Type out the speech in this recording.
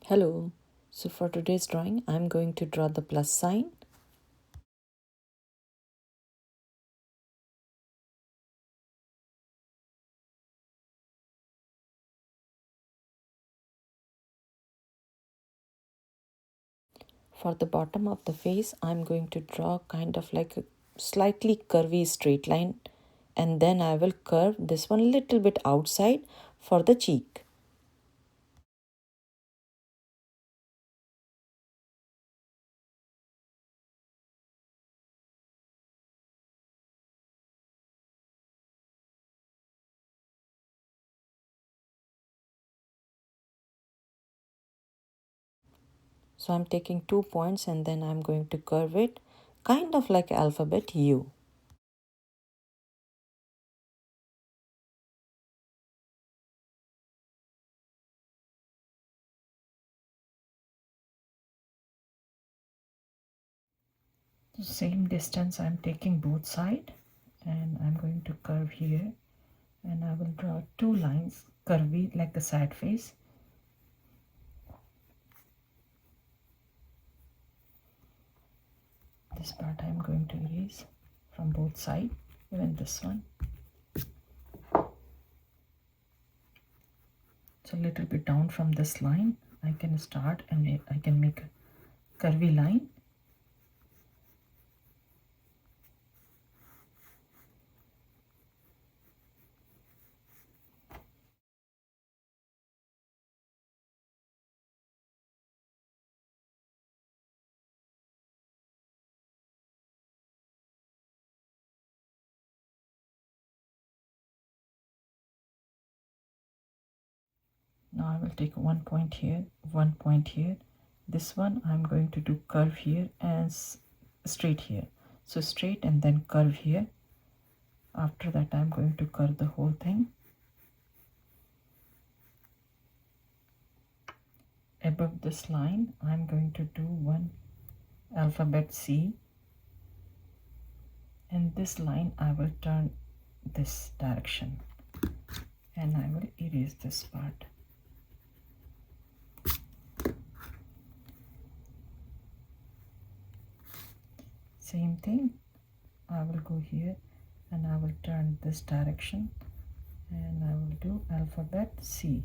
Hello. So for today's drawing, I'm going to draw the plus sign. For the bottom of the face, I'm going to draw kind of like a slightly curvy straight line, and then I will curve this one a little bit outside for the cheek. So I'm taking 2 points and then I'm going to curve it kind of like alphabet U. The same distance I'm taking both sides, and I'm going to curve here, and I will draw two lines curvy like the side face. This part I'm going to erase from both sides, even this one. So a little bit down from this line I can start and I can make a curvy line. Now I will take 1 point here, 1 point here. This one I'm going to do curve here and straight here. So straight and then curve here. After that I'm going to curve the whole thing. Above this line I'm going to do one alphabet C, and this line I will turn this direction, and I will erase this part. Same thing, I will go here and I will turn this direction, and I will do alphabet C.